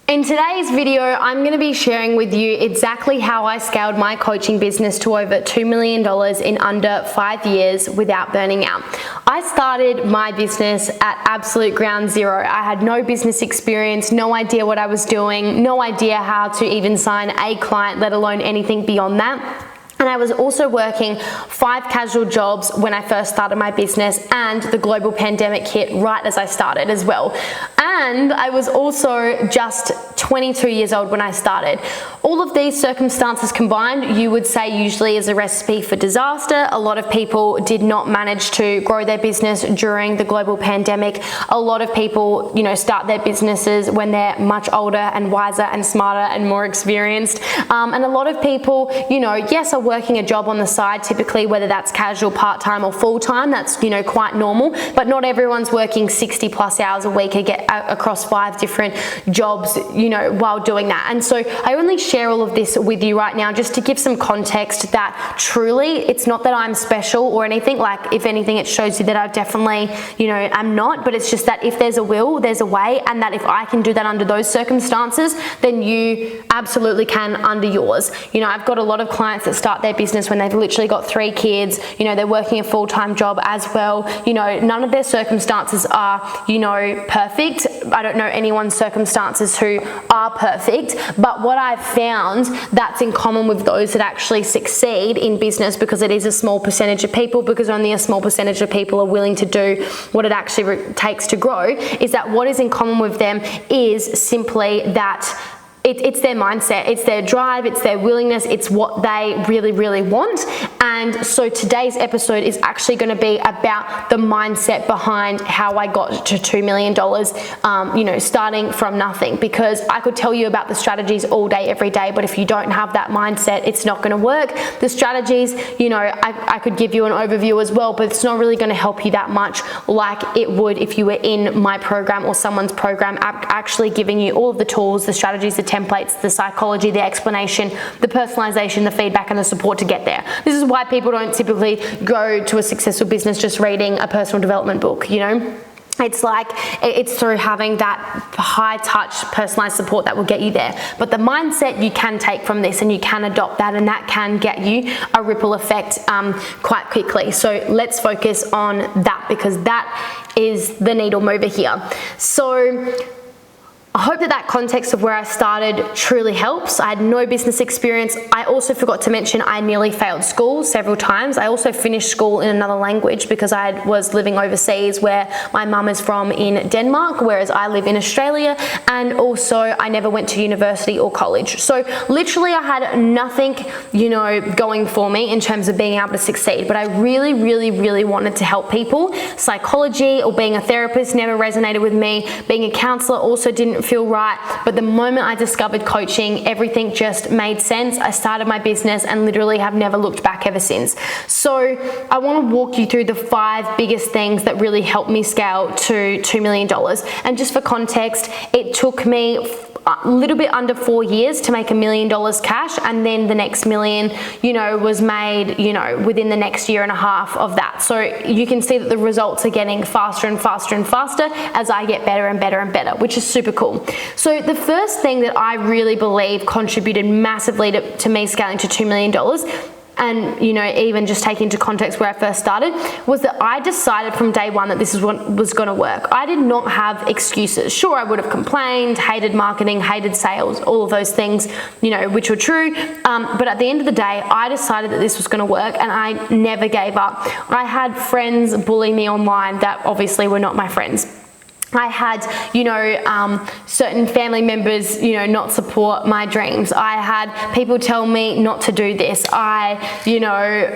In today's video, I'm going to be sharing with you exactly how I scaled my coaching business to over $2 million in under 5 years without burning out. I started my business at absolute ground zero. I had no business experience, no idea what I was doing, no idea how to even sign a client, let alone anything beyond that. And I was also working 5 casual jobs when I first started my business, and the global pandemic hit right as I started as well. And I was also just 22 years old when I started. All of these circumstances combined, you would say usually is a recipe for disaster. A lot of people did not manage to grow their business during the global pandemic. A lot of people, start their businesses when they're much older and wiser and smarter and more experienced. And a lot of people, yes, are working a job on the side, typically, whether that's casual, part-time or full-time. That's, quite normal, but not everyone's working 60 plus hours a week across 5 different jobs, while doing that. And so I only share all of this with you right now just to give some context that truly it's not that I'm special or anything. Like, if anything, it shows you that I definitely, am not, but it's just that if there's a will, there's a way, and that if I can do that under those circumstances, then you absolutely can under yours. I've got a lot of clients that start their business when they've literally got 3 kids, they're working a full-time job as well. None of their circumstances are, perfect. I don't know anyone's circumstances who are perfect, but what I've found that's in common with those that actually succeed in business, because it is a small percentage of people, because only a small percentage of people are willing to do what it actually takes to grow, is that what is in common with them is simply that it's their mindset, it's their drive, it's their willingness, it's what they really, really want. And so today's episode is actually going to be about the mindset behind how I got to $2 million, starting from nothing. Because I could tell you about the strategies all day, every day, but if you don't have that mindset, it's not going to work. The strategies, I could give you an overview as well, but it's not really going to help you that much like it would if you were in my program or someone's program, actually giving you all of the tools, the strategies, the templates, the psychology, the explanation, the personalization, the feedback, and the support to get there. This is why people don't typically go to a successful business just reading a personal development book, It's like, it's through having that high touch personalized support that will get you there. But the mindset you can take from this, and you can adopt that, and that can get you a ripple effect quite quickly. So let's focus on that, because that is the needle mover here. So I hope that context of where I started truly helps. I had no business experience. I also forgot to mention I nearly failed school several times. I also finished school in another language because I was living overseas, where my mum is from in Denmark, whereas I live in Australia. And also I never went to university or college. So literally I had nothing, going for me in terms of being able to succeed. But I really, really, really wanted to help people. Psychology or being a therapist never resonated with me. Being a counselor also didn't feel right. But the moment I discovered coaching, everything just made sense. I started my business and literally have never looked back ever since. So I want to walk you through the 5 biggest things that really helped me scale to $2 million. And just for context, it took me a little bit under 4 years to make $1 million cash, and then the next million, was made, within the next year and a half of that. So you can see that the results are getting faster and faster and faster as I get better and better and better, which is super cool. So the first thing that I really believe contributed massively to me scaling to $2 million, and even just take into context where I first started, was that I decided from day one that this is what was going to work. I did not have excuses. Sure, I would have complained, hated marketing, hated sales, all of those things, which were true. But at the end of the day, I decided that this was going to work, and I never gave up. I had friends bully me online that obviously were not my friends. I had, certain family members, not support my dreams. I had people tell me not to do this. I,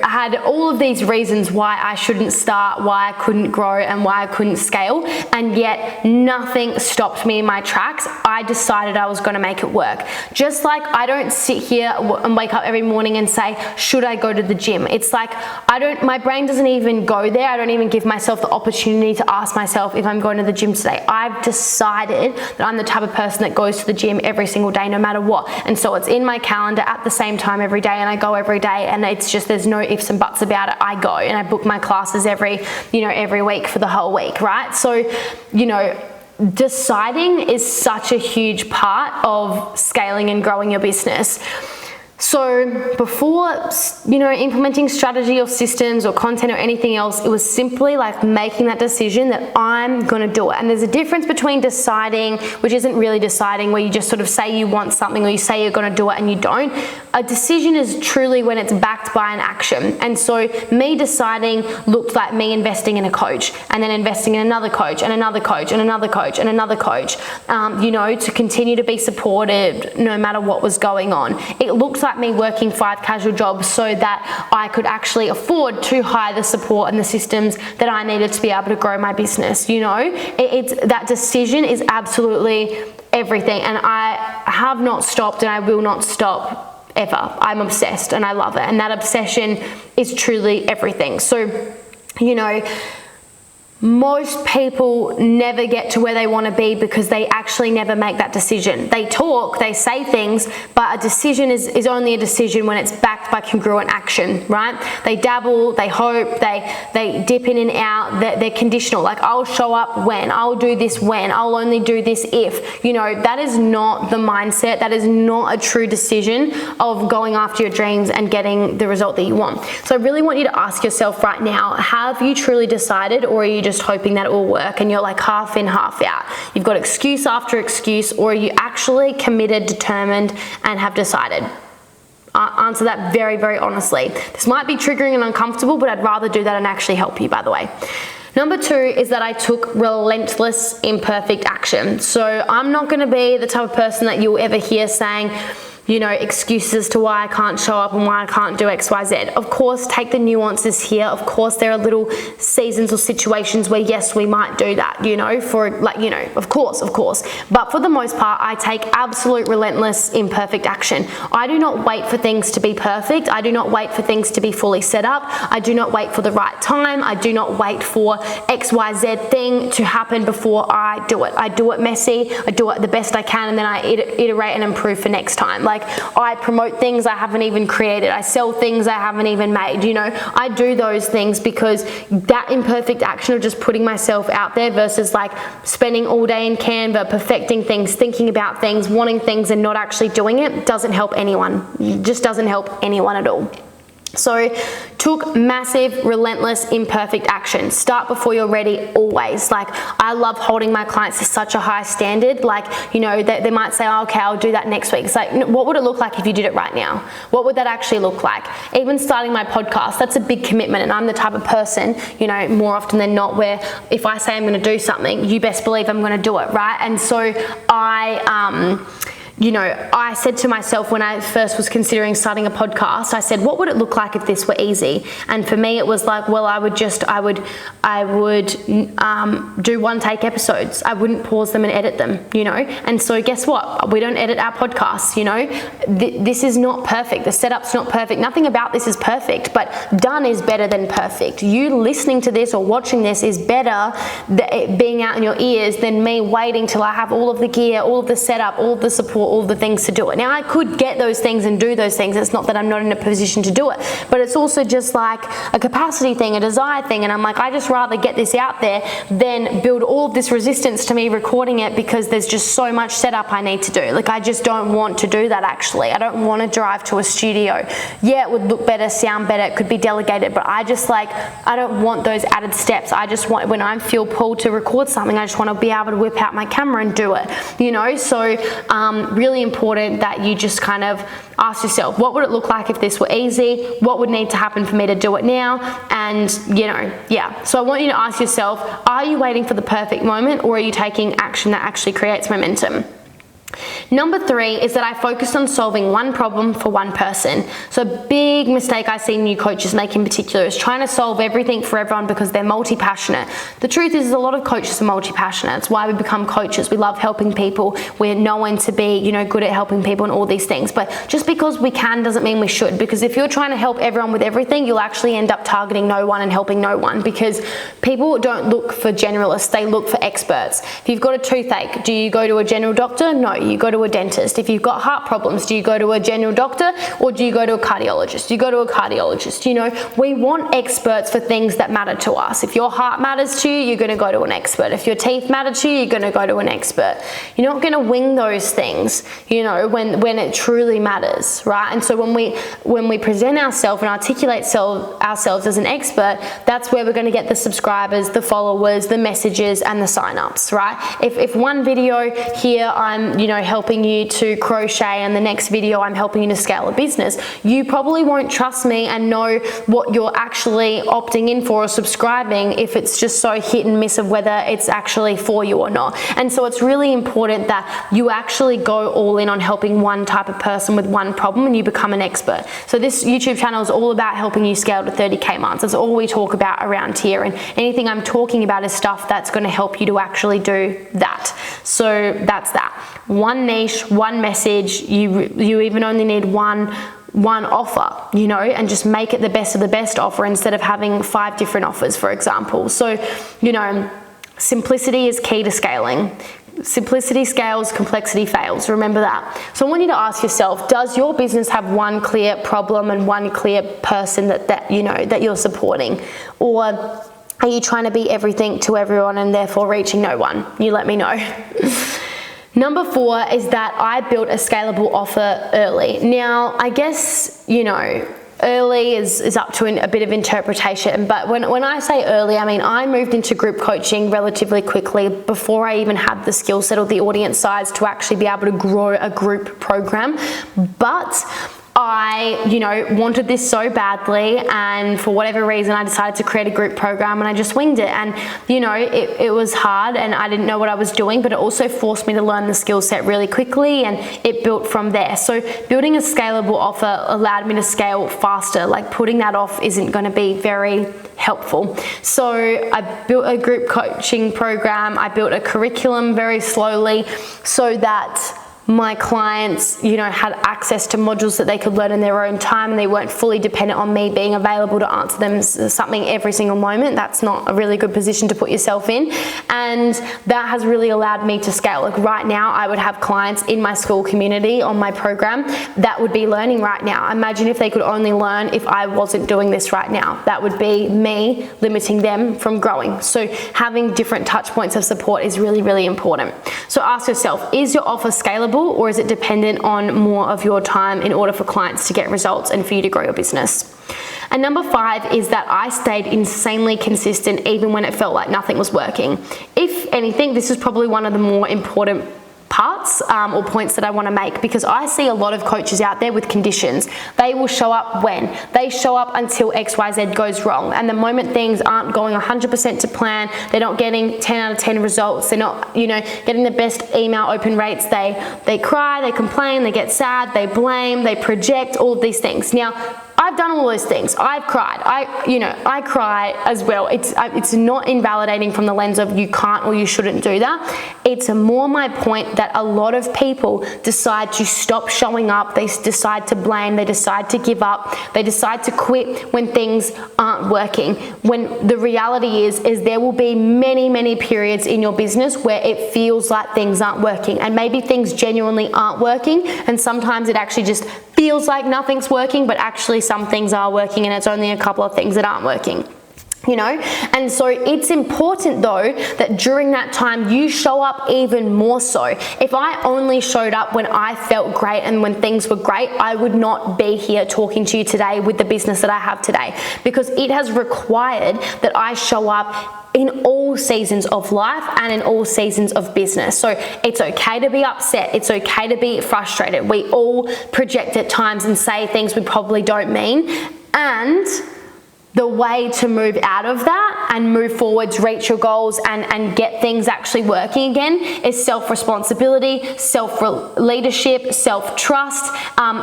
had all of these reasons why I shouldn't start, why I couldn't grow, and why I couldn't scale. And yet nothing stopped me in my tracks. I decided I was going to make it work. Just like I don't sit here and wake up every morning and say, should I go to the gym? It's like, my brain doesn't even go there. I don't even give myself the opportunity to ask myself if I'm going to the gym today. I've decided that I'm the type of person that goes to the gym every single day, no matter what. And so it's in my calendar at the same time every day, and I go every day, and it's just, there's no ifs and buts about it. I go and I book my classes every week for the whole week, right? So, deciding is such a huge part of scaling and growing your business. So before, implementing strategy or systems or content or anything else, it was simply like making that decision that I'm gonna do it. And there's a difference between deciding, which isn't really deciding, where you just sort of say you want something or you say you're gonna do it and you don't. A decision is truly when it's backed by an action. And so me deciding looked like me investing in a coach, and then investing in another coach and another coach and another coach and another coach, to continue to be supported no matter what was going on. It looked like me working 5 casual jobs so that I could actually afford to hire the support and the systems that I needed to be able to grow my business. It's that decision is absolutely everything, and I have not stopped and I will not stop ever. I'm obsessed and I love it, and that obsession is truly everything. So most people never get to where they want to be because they actually never make that decision. They talk, they say things, but a decision is only a decision when it's backed by congruent action, right? They dabble, they hope, they dip in and out, they're conditional. Like, I'll show up when, I'll do this when, I'll only do this if. That is not the mindset. That is not a true decision of going after your dreams and getting the result that you want. So I really want you to ask yourself right now, have you truly decided, or are you just hoping that it will work and you're like half in, half out? You've got excuse after excuse, or are you actually committed, determined, and have decided? Answer that very, very honestly. This might be triggering and uncomfortable, but I'd rather do that and actually help you, by the way. Number 2 is that I took relentless, imperfect action. So I'm not gonna be the type of person that you'll ever hear saying, excuses to why I can't show up and why I can't do X, Y, Z. Of course, take the nuances here. Of course, there are little seasons or situations where, yes, we might do that, of course. But for the most part, I take absolute relentless, imperfect action. I do not wait for things to be perfect. I do not wait for things to be fully set up. I do not wait for the right time. I do not wait for X, Y, Z thing to happen before I do it. I do it messy. I do it the best I can, and then I iterate and improve for next time. Like, I promote things I haven't even created. I sell things I haven't even made. I do those things because that imperfect action of just putting myself out there versus like spending all day in Canva, perfecting things, thinking about things, wanting things, and not actually doing it doesn't help anyone. It just doesn't help anyone at all. So took massive, relentless, imperfect action. Start before you're ready, always. Like, I love holding my clients to such a high standard. Like, they might say, oh, okay, I'll do that next week. It's like, what would it look like if you did it right now? What would that actually look like? Even starting my podcast, that's a big commitment. And I'm the type of person, more often than not, where if I say I'm going to do something, you best believe I'm going to do it, right? And so I said to myself when I first was considering starting a podcast, I said, what would it look like if this were easy? And for me, it was like, well, I would do one-take episodes. I wouldn't pause them and edit them, And so guess what? We don't edit our podcasts, This is not perfect. The setup's not perfect. Nothing about this is perfect, but done is better than perfect. You listening to this or watching this is better being out in your ears than me waiting till I have all of the gear, all of the setup, all of the support, all the things to do it. Now, I could get those things and do those things. It's not that I'm not in a position to do it, but it's also just like a capacity thing, a desire thing. And I'm like, I just rather get this out there than build all of this resistance to me recording it because there's just so much setup I need to do. Like, I just don't want to do that, actually. I don't want to drive to a studio. Yeah, it would look better, sound better, it could be delegated, but I don't want those added steps. I just want, when I feel pulled to record something, I just want to be able to whip out my camera and do it, So really important that you just kind of ask yourself, what would it look like if this were easy? What would need to happen for me to do it now? And so I want you to ask yourself, are you waiting for the perfect moment, or are you taking action that actually creates momentum? Number 3 is that I focused on solving one problem for one person. So a big mistake I see new coaches make in particular is trying to solve everything for everyone because they're multi-passionate. The truth is a lot of coaches are multi-passionate. It's why we become coaches. We love helping people. We're known to be, good at helping people and all these things. But just because we can doesn't mean we should, because if you're trying to help everyone with everything, you'll actually end up targeting no one and helping no one, because people don't look for generalists, they look for experts. If you've got a toothache, do you go to a general doctor? No, you go to to a dentist? If you've got heart problems, do you go to a general doctor or do you go to a cardiologist? Do you go to a cardiologist? You know, we want experts for things that matter to us. If your heart matters to you, you're going to go to an expert. If your teeth matter to you, you're going to go to an expert. You're not going to wing those things, you know, when it truly matters, right? And so when we present ourselves and articulate ourselves as an expert, that's where we're going to get the subscribers, the followers, the messages, and the sign-ups, right? If one video here I'm, you know, helping you to crochet, and the next video I'm helping you to scale a business, you probably won't trust me and know what you're actually opting in for or subscribing if it's just so hit and miss of whether it's actually for you or not. And so it's really important that you actually go all in on helping one type of person with one problem and you become an expert. So this YouTube channel is all about helping you scale to 30K months. That's all we talk about around here, and anything I'm talking about is stuff that's going to help you to actually do that. So that's that. One niche, one message. You even only need one offer, you know, and just make it the best of the best offer instead of having 5 different offers, for example. So, you know, simplicity is key to scaling. Simplicity scales, complexity fails. Remember that. So I want you to ask yourself, does your business have one clear problem and one clear person that you know that you're supporting? Or are you trying to be everything to everyone and therefore reaching no one? You let me know. Number 4 is that I built a scalable offer early. Now, I guess, you know, early is up to a bit of interpretation, but when I say early, I mean I moved into group coaching relatively quickly before I even had the skill set or the audience size to actually be able to grow a group program. But I, you know, wanted this so badly, and for whatever reason I decided to create a group program, and I just winged it. And you know, it was hard and I didn't know what I was doing, but it also forced me to learn the skill set really quickly, and it built from there. So building a scalable offer allowed me to scale faster. Like putting that off isn't going to be very helpful. So I built a group coaching program. I built a curriculum very slowly so that my clients, you know, had access to modules that they could learn in their own time, and they weren't fully dependent on me being available to answer them something every single moment. That's not a really good position to put yourself in, and that has really allowed me to scale. Like right now, I would have clients in my school community on my program that would be learning right now. Imagine if they could only learn if I wasn't doing this right now. That would be me limiting them from growing. So having different touch points of support is really, really important. So ask yourself, is your offer scalable, or is it dependent on more of your time in order for clients to get results and for you to grow your business? And number 5 is that I stayed insanely consistent even when it felt like nothing was working. If anything, this is probably one of the more important parts or points that I want to make, because I see a lot of coaches out there with conditions. They will show up when? They show up until XYZ goes wrong, and the moment things aren't going 100% to plan, they're not getting 10 out of 10 results, they're not, you know, getting the best email open rates, they cry, they complain, they get sad, they blame, they project, all of these things. Now, I've done all those things. I've cried. I cry as well. It's not invalidating from the lens of you can't or you shouldn't do that. It's more my point that a lot of people decide to stop showing up. They decide to blame. They decide to give up. They decide to quit when things aren't working. When the reality is there will be many, many periods in your business where it feels like things aren't working, and maybe things genuinely aren't working, and sometimes it actually just feels like nothing's working, but actually some things are working, and it's only a couple of things that aren't working. You know, and so it's important though that during that time you show up even more so. If I only showed up when I felt great and when things were great, I would not be here talking to you today with the business that I have today, because it has required that I show up in all seasons of life and in all seasons of business. So it's okay to be upset. It's okay to be frustrated. We all project at times and say things we probably don't mean. And the way to move out of that and move forwards, reach your goals, and get things actually working again is self-responsibility, self-leadership, self-trust,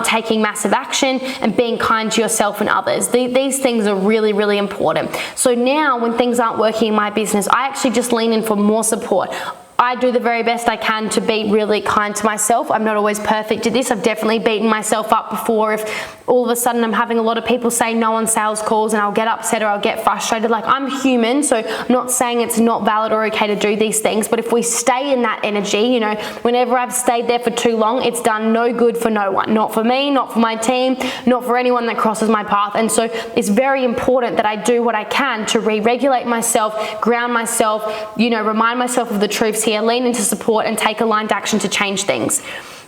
taking massive action, and being kind to yourself and others. These things are really, really important. So now when things aren't working in my business, I actually just lean in for more support. I do the very best I can to be really kind to myself. I'm not always perfect at this. I've definitely beaten myself up before if all of a sudden I'm having a lot of people say no on sales calls, and I'll get upset or I'll get frustrated. Like, I'm human, so I'm not saying it's not valid or okay to do these things, but if we stay in that energy, you know, whenever I've stayed there for too long, it's done no good for no one. Not for me, not for my team, not for anyone that crosses my path. And so it's very important that I do what I can to re-regulate myself, ground myself, you know, remind myself of the truths here, lean into support, and take aligned action to change things.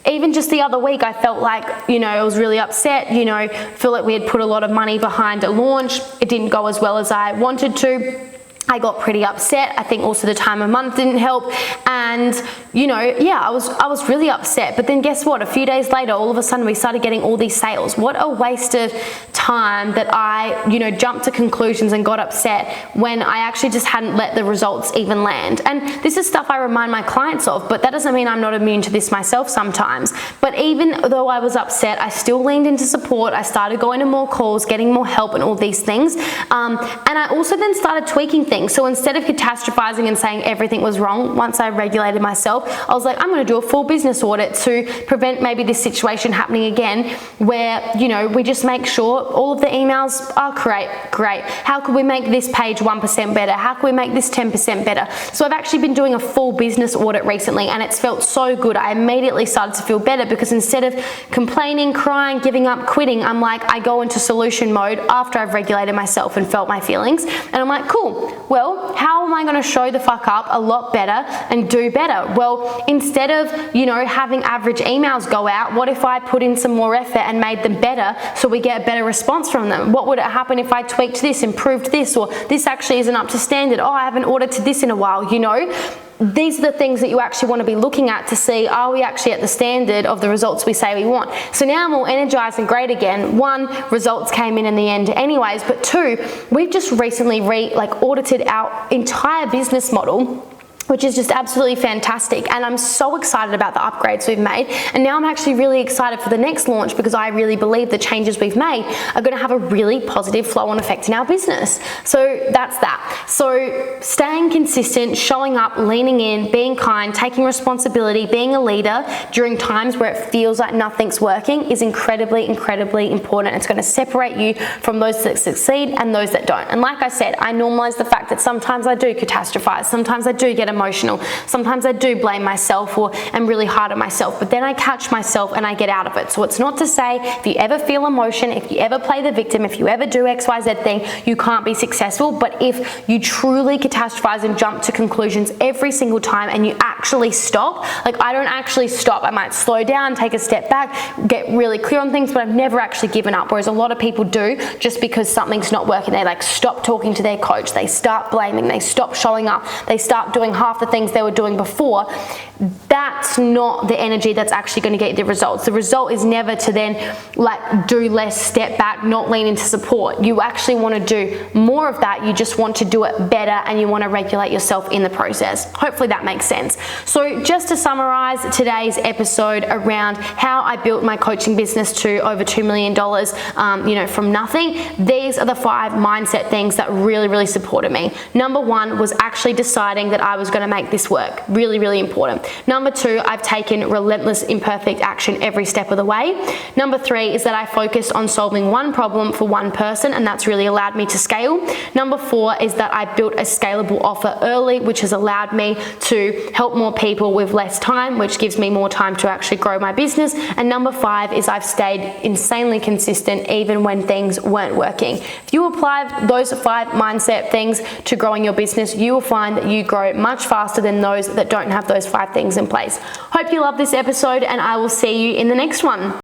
Even just the other week, I felt like, you know, I was really upset, you know, feel like we had put a lot of money behind a launch. It didn't go as well as I wanted to. I got pretty upset. I think also the time of month didn't help. And, you know, yeah, I was really upset. But then guess what? A few days later, all of a sudden we started getting all these sales. What a waste of time that I, you know, jumped to conclusions and got upset when I actually just hadn't let the results even land. And this is stuff I remind my clients of, but that doesn't mean I'm not immune to this myself sometimes. But even though I was upset, I still leaned into support. I started going to more calls, getting more help and all these things. And I also then started tweaking things. So instead of catastrophizing and saying everything was wrong, once I regulated myself, I was like, I'm going to do a full business audit to prevent maybe this situation happening again, where, you know, we just make sure all of the emails are great. How could we make this page 1% better? How can we make this 10% better? So I've actually been doing a full business audit recently, and it's felt so good. I immediately started to feel better because instead of complaining, crying, giving up, quitting, I'm like, I go into solution mode after I've regulated myself and felt my feelings. And I'm like, cool. Well, how am I going to show the fuck up a lot better and do better? Well, instead of, you know, having average emails go out, what if I put in some more effort and made them better so we get a better response from them? What would it happen if I tweaked this, improved this, or this actually isn't up to standard? Oh, I haven't audited this in a while, you know? These are the things that you actually want to be looking at to see, are we actually at the standard of the results we say we want? So now I'm all energized and great again. One, results came in the end anyways, but two, we've just recently audited our entire business model, which is just absolutely fantastic. And I'm so excited about the upgrades we've made. And now I'm actually really excited for the next launch because I really believe the changes we've made are gonna have a really positive flow-on effect in our business. So that's that. So staying consistent, showing up, leaning in, being kind, taking responsibility, being a leader during times where it feels like nothing's working is incredibly, incredibly important. It's gonna separate you from those that succeed and those that don't. And like I said, I normalize the fact that sometimes I do catastrophize, sometimes I do get emotional. Sometimes I do blame myself or am really hard on myself, but then I catch myself and I get out of it. So it's not to say if you ever feel emotion, if you ever play the victim, if you ever do XYZ thing, you can't be successful. But if you truly catastrophize and jump to conclusions every single time and you actually stop, like I don't actually stop. I might slow down, take a step back, get really clear on things, but I've never actually given up. Whereas a lot of people do just because something's not working. They like stop talking to their coach, they start blaming, they stop showing up, they start doing half the things they were doing before. That's not the energy that's actually going to get the results. The result is never to then like do less, step back, not lean into support. You actually want to do more of that. You just want to do it better and you want to regulate yourself in the process. Hopefully that makes sense. So just to summarize today's episode around how I built my coaching business to over $2 million, you know, from nothing, these are the 5 mindset things that really, really supported me. Number 1 was actually deciding that I was going to make this work. Really, really important. Number 2, I've taken relentless, imperfect action every step of the way. Number 3 is that I focused on solving one problem for one person, and that's really allowed me to scale. Number 4 is that I built a scalable offer early, which has allowed me to help more people with less time, which gives me more time to actually grow my business. And number 5 is I've stayed insanely consistent even when things weren't working. If you apply those 5 mindset things to growing your business, you will find that you grow much faster than those that don't have those 5 things in place. Hope you love this episode, and I will see you in the next one.